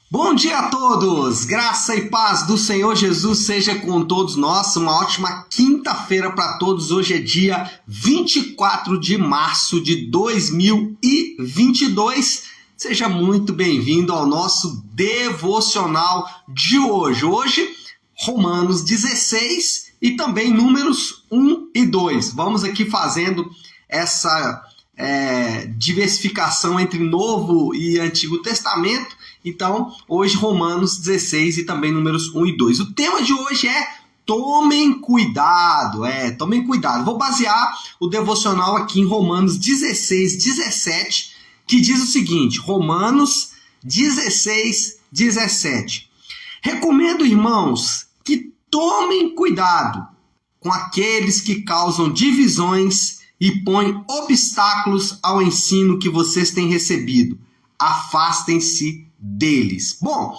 Bom dia a todos! Graça e paz do Senhor Jesus seja com todos nós. Uma ótima quinta-feira para todos. Hoje é dia 24 de março de 2022. Seja muito bem-vindo ao nosso devocional de hoje. Hoje, Romanos 16 e também Números 1 e 2. Vamos aqui fazendo essa diversificação entre Novo e Antigo Testamento. Então, hoje Romanos 16 e também Números 1 e 2. O tema de hoje é tomem cuidado, tomem cuidado. Vou basear o devocional aqui em Romanos 16, 17, que diz o seguinte, Romanos 16, 17. Recomendo, irmãos, que tomem cuidado com aqueles que causam divisões e põem obstáculos ao ensino que vocês têm recebido. Afastem-se deles. Bom,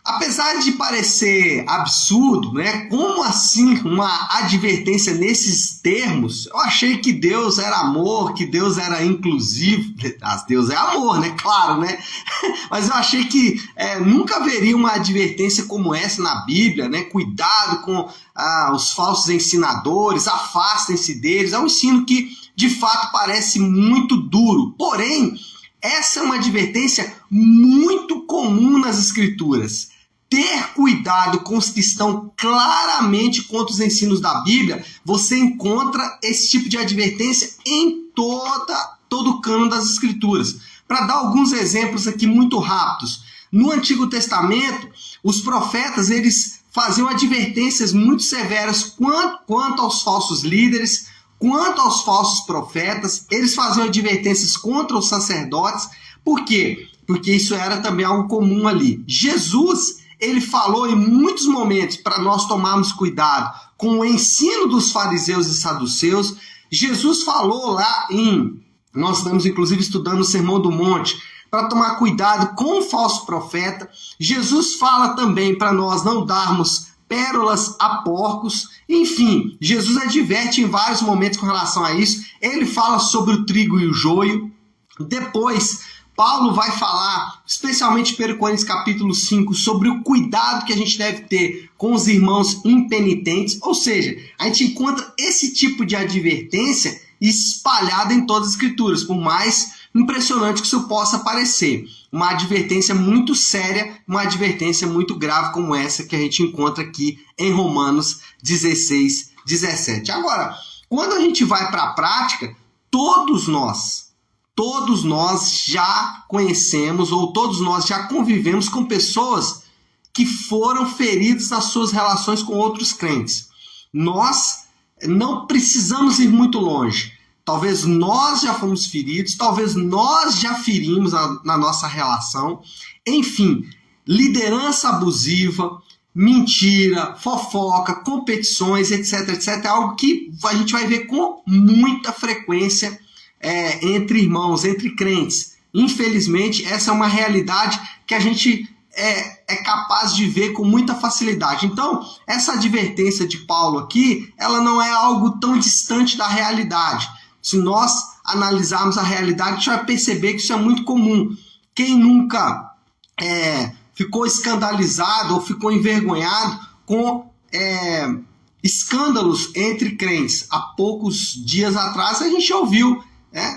apesar de parecer absurdo, né? Como assim uma advertência nesses termos? Eu achei que Deus era amor, que Deus era inclusivo. Deus é amor, né? Claro, né? Mas eu achei que nunca haveria uma advertência como essa na Bíblia, né? Cuidado com os falsos ensinadores, afastem-se deles. É um ensino que, de fato, parece muito duro. Porém, essa é uma advertência muito comum nas Escrituras. Ter cuidado com os que estão claramente contra os ensinos da Bíblia, você encontra esse tipo de advertência em todo o cânon das Escrituras. Para dar alguns exemplos aqui muito rápidos. No Antigo Testamento, os profetas eles faziam advertências muito severas quanto aos falsos líderes, quanto aos falsos profetas. Eles faziam advertências contra os sacerdotes. Por quê? Porque isso era também algo comum ali. Jesus, ele falou em muitos momentos para nós tomarmos cuidado com o ensino dos fariseus e saduceus. Jesus falou lá nós estamos inclusive estudando o Sermão do Monte, para tomar cuidado com o falso profeta. Jesus fala também para nós não darmos pérolas a porcos. Enfim, Jesus adverte em vários momentos com relação a isso. Ele fala sobre o trigo e o joio. Depois, Paulo vai falar, especialmente em 1 Coríntios capítulo 5, sobre o cuidado que a gente deve ter com os irmãos impenitentes. Ou seja, a gente encontra esse tipo de advertência espalhada em todas as Escrituras, por mais impressionante que isso possa parecer. Uma advertência muito séria, uma advertência muito grave como essa que a gente encontra aqui em Romanos 16, 17. Agora, quando a gente vai para a prática, todos nós já conhecemos ou todos nós já convivemos com pessoas que foram feridas nas suas relações com outros crentes. Nós não precisamos ir muito longe. Talvez nós já fomos feridos, talvez nós já ferimos na nossa relação. Enfim, liderança abusiva, mentira, fofoca, competições, etc, etc. É algo que a gente vai ver com muita frequência entre irmãos, entre crentes. Infelizmente, essa é uma realidade que a gente é capaz de ver com muita facilidade. Então, essa advertência de Paulo aqui, ela não é algo tão distante da realidade. Se nós analisarmos a realidade, a gente vai perceber que isso é muito comum. Quem nunca ficou escandalizado ou ficou envergonhado com escândalos entre crentes? Há poucos dias atrás a gente ouviu,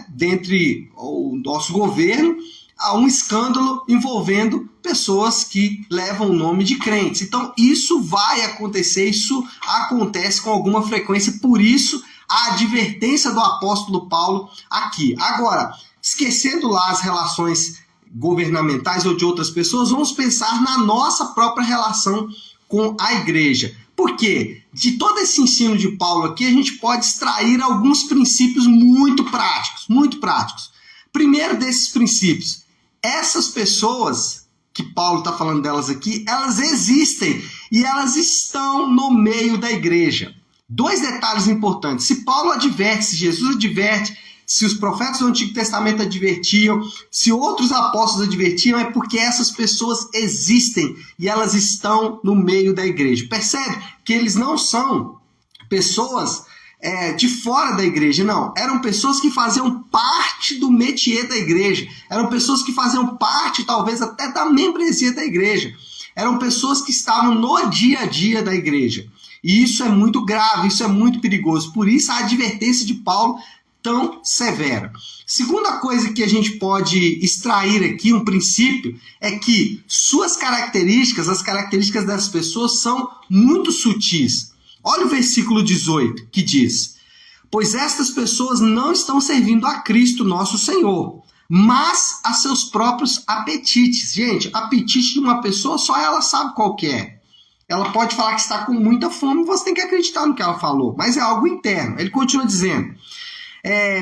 dentre o nosso governo, há um escândalo envolvendo pessoas que levam o nome de crentes. Então, isso vai acontecer, isso acontece com alguma frequência, por isso a advertência do apóstolo Paulo aqui. Agora, esquecendo lá as relações governamentais ou de outras pessoas, vamos pensar na nossa própria relação com a igreja. Por quê? De todo esse ensino de Paulo aqui, a gente pode extrair alguns princípios muito práticos, muito práticos. Primeiro desses princípios, essas pessoas que Paulo está falando delas aqui, elas existem e elas estão no meio da igreja. Dois detalhes importantes. Se Paulo adverte, se Jesus adverte, se os profetas do Antigo Testamento advertiam, se outros apóstolos advertiam, é porque essas pessoas existem e elas estão no meio da igreja. Percebe que eles não são pessoas de fora da igreja, não. Eram pessoas que faziam parte do métier da igreja, eram pessoas que faziam parte, talvez, até da membresia da igreja. Eram pessoas que estavam no dia a dia da igreja. E isso é muito grave, isso é muito perigoso. Por isso a advertência de Paulo tão severa. Segunda coisa que a gente pode extrair aqui, um princípio, é que suas características, as características dessas pessoas são muito sutis. Olha o versículo 18, que diz: pois estas pessoas não estão servindo a Cristo nosso Senhor, mas a seus próprios apetites. Gente, apetite de uma pessoa só ela sabe qual que é. Ela pode falar que está com muita fome, você tem que acreditar no que ela falou, mas é algo interno. Ele continua dizendo: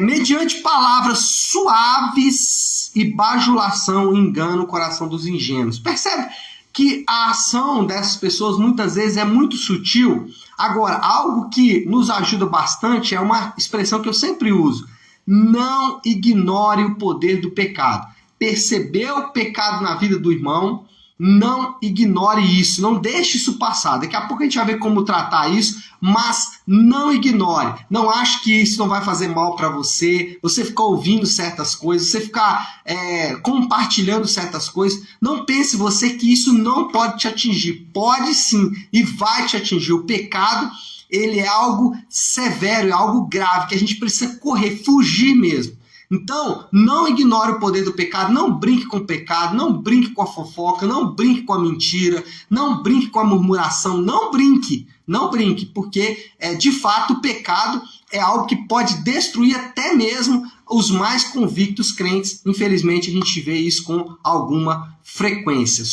mediante palavras suaves e bajulação engana o coração dos ingênuos. Percebe que a ação dessas pessoas muitas vezes é muito sutil. Agora, algo que nos ajuda bastante é uma expressão que eu sempre uso: não ignore o poder do pecado. Percebeu o pecado na vida do irmão? Não ignore isso, não deixe isso passar. Daqui a pouco a gente vai ver como tratar isso, mas não ignore. Não ache que isso não vai fazer mal para você, você ficar ouvindo certas coisas, você ficar compartilhando certas coisas. Não pense você que isso não pode te atingir. Pode sim, e vai te atingir. O pecado, ele é algo severo, é algo grave, que a gente precisa correr, fugir mesmo. Então, não ignore o poder do pecado, não brinque com o pecado, não brinque com a fofoca, não brinque com a mentira, não brinque com a murmuração, não brinque, porque de fato o pecado é algo que pode destruir até mesmo os mais convictos crentes. Infelizmente a gente vê isso com alguma frequência.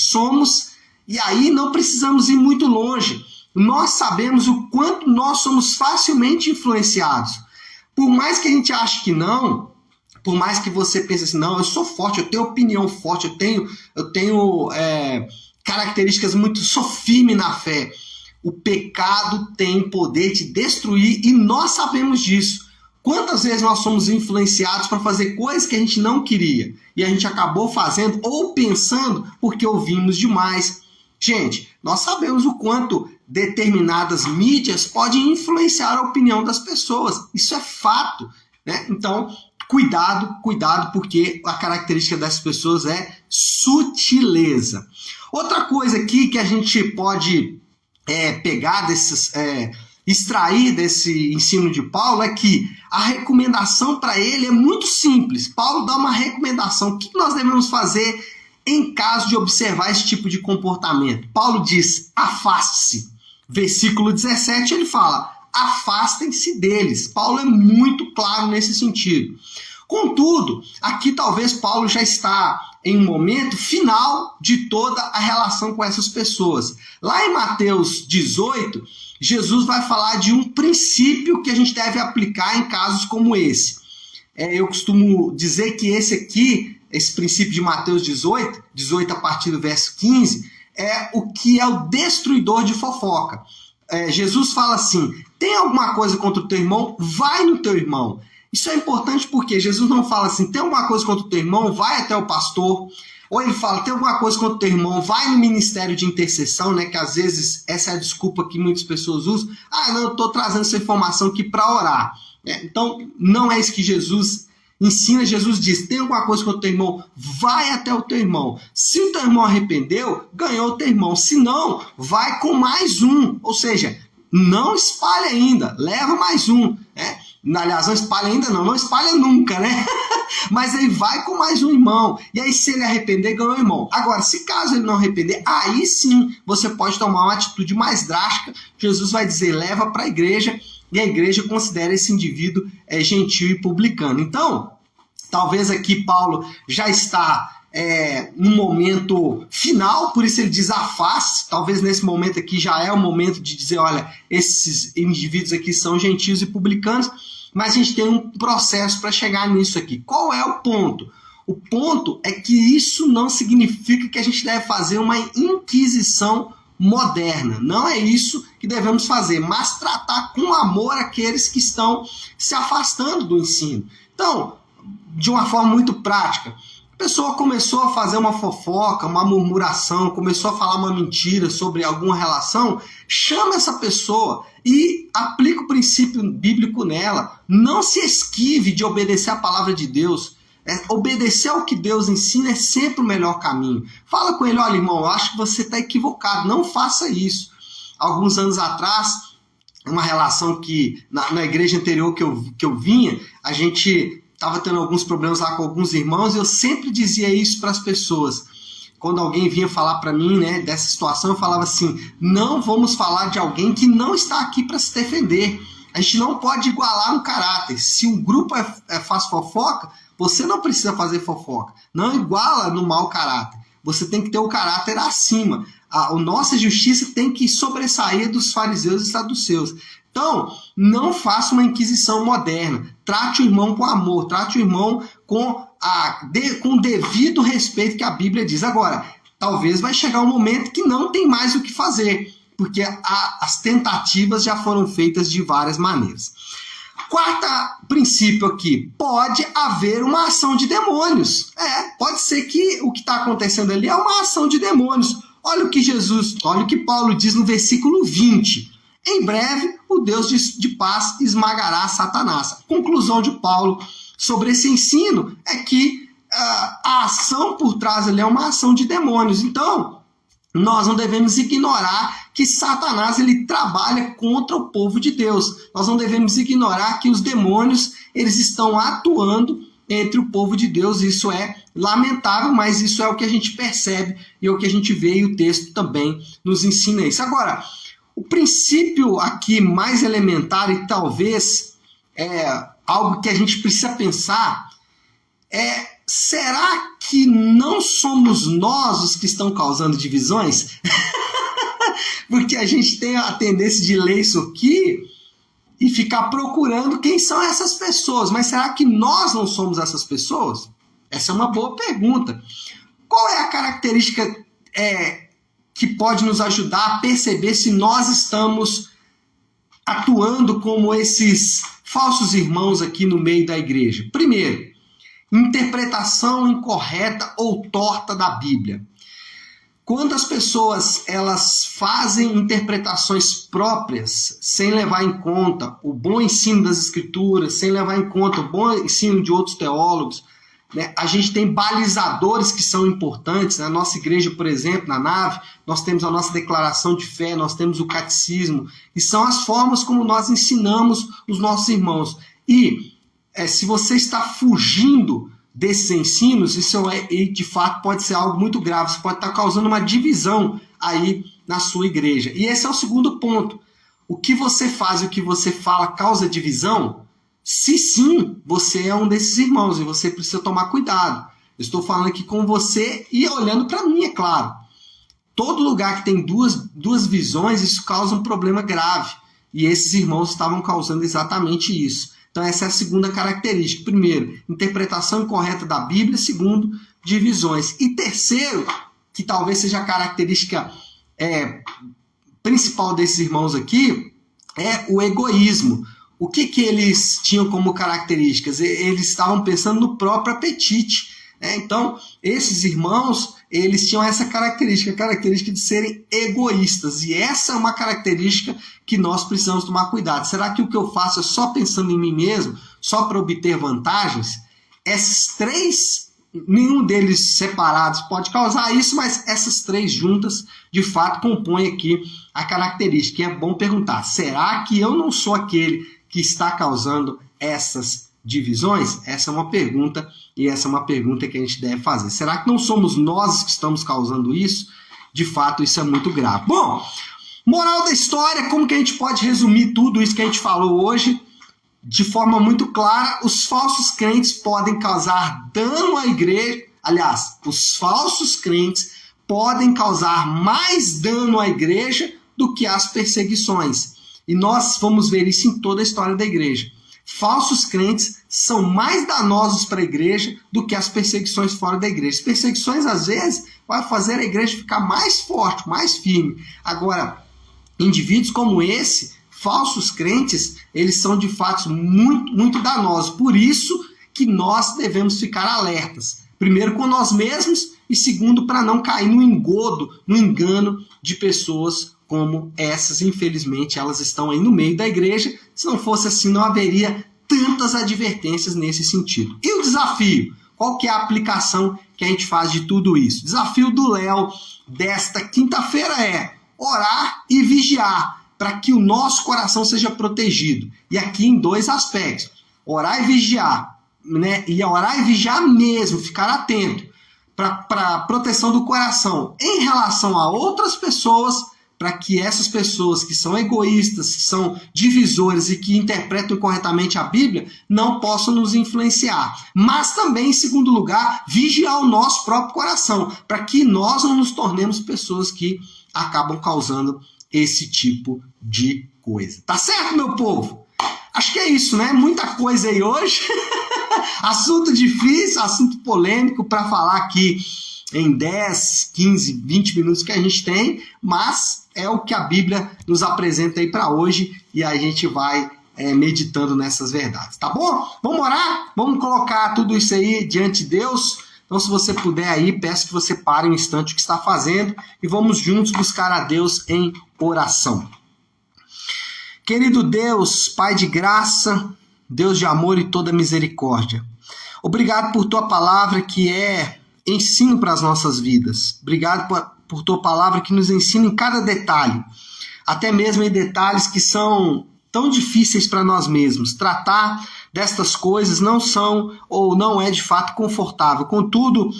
E aí não precisamos ir muito longe, nós sabemos o quanto nós somos facilmente influenciados. Por mais que a gente ache que não, por mais que você pense assim, não, eu sou forte, eu tenho opinião forte, eu tenho características muito, sou firme na fé. O pecado tem poder de destruir e nós sabemos disso. Quantas vezes nós somos influenciados para fazer coisas que a gente não queria e a gente acabou fazendo ou pensando porque ouvimos demais. Gente, nós sabemos o quanto determinadas mídias podem influenciar a opinião das pessoas. Isso é fato, né? Então, cuidado, porque a característica dessas pessoas é sutileza. Outra coisa aqui que a gente pode pegar extrair desse ensino de Paulo é que a recomendação para ele é muito simples. Paulo dá uma recomendação. O que nós devemos fazer em caso de observar esse tipo de comportamento? Paulo diz: afaste-se. Versículo 17 ele fala: afastem-se deles. Paulo é muito claro nesse sentido. Contudo, aqui talvez Paulo já está em um momento final de toda a relação com essas pessoas. Lá em Mateus 18, Jesus vai falar de um princípio que a gente deve aplicar em casos como esse. Eu costumo dizer que esse princípio de Mateus 18 a partir do verso 15, é o que é o destruidor de fofoca. Jesus fala assim: tem alguma coisa contra o teu irmão? Vai no teu irmão. Isso é importante porque Jesus não fala assim: tem alguma coisa contra o teu irmão? Vai até o pastor. Ou ele fala: tem alguma coisa contra o teu irmão? Vai no ministério de intercessão, né? Que às vezes essa é a desculpa que muitas pessoas usam. Não, eu estou trazendo essa informação aqui para orar. Então, não é isso que Jesus ensina. Jesus diz: tem alguma coisa contra o teu irmão? Vai até o teu irmão. Se o teu irmão arrependeu, ganhou o teu irmão. Se não, vai com mais um. Ou seja, não espalha ainda, leva mais um. Aliás, não espalha ainda não espalha nunca, né? Mas aí vai com mais um irmão. E aí, se ele arrepender, ganhou o irmão. Agora, se caso ele não arrepender, aí sim você pode tomar uma atitude mais drástica. Jesus vai dizer: leva para a igreja, e a igreja considera esse indivíduo gentil e publicano. Então, talvez aqui Paulo já está num momento final, por isso ele diz: afaste. Talvez nesse momento aqui já é o momento de dizer: olha, esses indivíduos aqui são gentios e publicanos, mas a gente tem um processo para chegar nisso aqui. Qual é o ponto? O ponto é que isso não significa que a gente deve fazer uma inquisição moderna. Não é isso que devemos fazer, mas tratar com amor aqueles que estão se afastando do ensino. Então, de uma forma muito prática, A pessoa começou a fazer uma fofoca, uma murmuração, começou a falar uma mentira sobre alguma relação, chama essa pessoa e aplica o princípio bíblico nela. Não se esquive de obedecer a palavra de Deus. Obedecer ao que Deus ensina é sempre o melhor caminho. Fala com ele: olha, irmão, eu acho que você está equivocado, não faça isso. Alguns anos atrás, uma relação que na igreja anterior que eu vinha, a gente estava tendo alguns problemas lá com alguns irmãos, e eu sempre dizia isso para as pessoas. Quando alguém vinha falar para mim, né, dessa situação, eu falava assim: não vamos falar de alguém que não está aqui para se defender. A gente não pode igualar no caráter. Se um grupo faz fofoca, você não precisa fazer fofoca. Não iguala no mau caráter. Você tem que ter o caráter acima. A nossa justiça tem que sobressair dos fariseus e saduceus. Então, não faça uma inquisição moderna. Trate o irmão com amor, trate o irmão com o devido respeito que a Bíblia diz. Agora, talvez vai chegar um momento que não tem mais o que fazer, porque as tentativas já foram feitas de várias maneiras. Quarto princípio aqui: pode haver uma ação de demônios. Pode ser que o que está acontecendo ali é uma ação de demônios. Olha o que Paulo diz no versículo 20. Em breve, o Deus de paz esmagará Satanás. A conclusão de Paulo sobre esse ensino é que a ação por trás ali é uma ação de demônios. Então, nós não devemos ignorar que Satanás ele trabalha contra o povo de Deus. Nós não devemos ignorar que os demônios eles estão atuando entre o povo de Deus. Isso é lamentável, mas isso é o que a gente percebe e é o que a gente vê, e o texto também nos ensina isso. Agora, o princípio aqui mais elementar, e talvez algo que a gente precisa pensar, será que não somos nós os que estão causando divisões? Porque a gente tem a tendência de ler isso aqui e ficar procurando quem são essas pessoas. Mas será que nós não somos essas pessoas? Essa é uma boa pergunta. Qual é a característica que pode nos ajudar a perceber se nós estamos atuando como esses falsos irmãos aqui no meio da igreja? Primeiro, interpretação incorreta ou torta da Bíblia. Quando as pessoas elas fazem interpretações próprias, sem levar em conta o bom ensino das Escrituras, sem levar em conta o bom ensino de outros teólogos, né? A gente tem balizadores que são importantes. Na nossa igreja, por exemplo, na nave, nós temos a nossa declaração de fé, nós temos o catecismo, e são as formas como nós ensinamos os nossos irmãos. E se você está fugindo desses ensinos, isso de fato pode ser algo muito grave. Você pode estar causando uma divisão aí na sua igreja. E esse é o segundo ponto. O que você faz e o que você fala causa divisão? Se sim, você é um desses irmãos e você precisa tomar cuidado. Eu estou falando aqui com você e olhando para mim, é claro. Todo lugar que tem duas visões, isso causa um problema grave. E esses irmãos estavam causando exatamente isso. Então essa é a segunda característica. Primeiro, interpretação incorreta da Bíblia. Segundo, divisões. E terceiro, que talvez seja a característica principal desses irmãos aqui, é o egoísmo. O que eles tinham como características? Eles estavam pensando no próprio apetite. Então, esses irmãos, eles tinham essa característica, a característica de serem egoístas. E essa é uma característica que nós precisamos tomar cuidado. Será que o que eu faço é só pensando em mim mesmo, só para obter vantagens? Esses três, nenhum deles separados pode causar isso, mas essas três juntas, de fato, compõem aqui a característica. E é bom perguntar, será que eu não sou aquele que está causando essas divisões? Essa é uma pergunta, e essa é uma pergunta que a gente deve fazer. Será que não somos nós que estamos causando isso? De fato, isso é muito grave. Bom, moral da história, como que a gente pode resumir tudo isso que a gente falou hoje? De forma muito clara, os falsos crentes podem causar dano à igreja. Aliás, os falsos crentes podem causar mais dano à igreja do que as perseguições. E nós vamos ver isso em toda a história da igreja. Falsos crentes são mais danosos para a igreja do que as perseguições fora da igreja. As perseguições, às vezes, vão fazer a igreja ficar mais forte, mais firme. Agora, indivíduos como esse, falsos crentes, eles são de fato muito, muito danosos. Por isso que nós devemos ficar alertas. primeiro com nós mesmos e segundo para não cair no engodo, no engano de pessoas como essas. Infelizmente elas estão aí no meio da igreja. Se não fosse assim, não haveria tantas advertências nesse sentido. E o desafio? Qual que é a aplicação que a gente faz de tudo isso? O desafio do Léo desta quinta-feira é orar e vigiar para que o nosso coração seja protegido. E aqui em dois aspectos. Orar e vigiar, né? E orar e vigiar mesmo, ficar atento para a proteção do coração em relação a outras pessoas, para que essas pessoas que são egoístas, que são divisores e que interpretam corretamente a Bíblia, não possam nos influenciar. Mas também, em segundo lugar, vigiar o nosso próprio coração, para que nós não nos tornemos pessoas que acabam causando esse tipo de coisa. Tá certo, meu povo? Acho que é isso, né? Muita coisa aí hoje. Assunto difícil, assunto polêmico para falar aqui em 10, 15, 20 minutos que a gente tem, mas é o que a Bíblia nos apresenta aí para hoje e a gente vai meditando nessas verdades, tá bom? Vamos orar? Vamos colocar tudo isso aí diante de Deus? Então, se você puder aí, peço que você pare um instante o que está fazendo e vamos juntos buscar a Deus em oração. Querido Deus, Pai de graça, Deus de amor e toda misericórdia, obrigado por tua palavra que é ensino para as nossas vidas. Obrigado por tua palavra que nos ensina em cada detalhe, até mesmo em detalhes que são tão difíceis para nós mesmos. Tratar destas coisas não são ou não é de fato confortável. Contudo,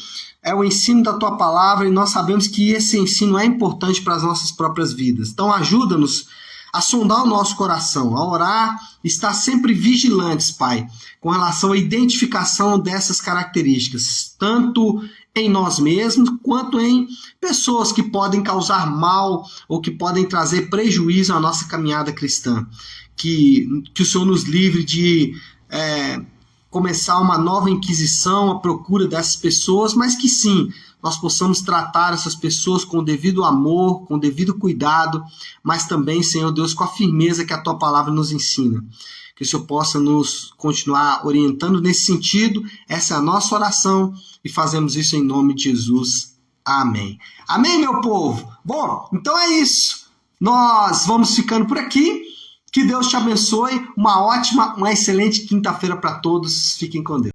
é o ensino da tua palavra e nós sabemos que esse ensino é importante para as nossas próprias vidas. Então ajuda-nos a sondar o nosso coração, a orar, estar sempre vigilantes, Pai, com relação à identificação dessas características, tanto em nós mesmos, quanto em pessoas que podem causar mal ou que podem trazer prejuízo à nossa caminhada cristã. Que o Senhor nos livre de começar uma nova inquisição à procura dessas pessoas, mas que sim, nós possamos tratar essas pessoas com o devido amor, com o devido cuidado, mas também, Senhor Deus, com a firmeza que a Tua palavra nos ensina. Que o Senhor possa nos continuar orientando nesse sentido. Essa é a nossa oração e fazemos isso em nome de Jesus. Amém. Amém, meu povo? Bom, então é isso. Nós vamos ficando por aqui. Que Deus te abençoe. Uma excelente quinta-feira para todos. Fiquem com Deus.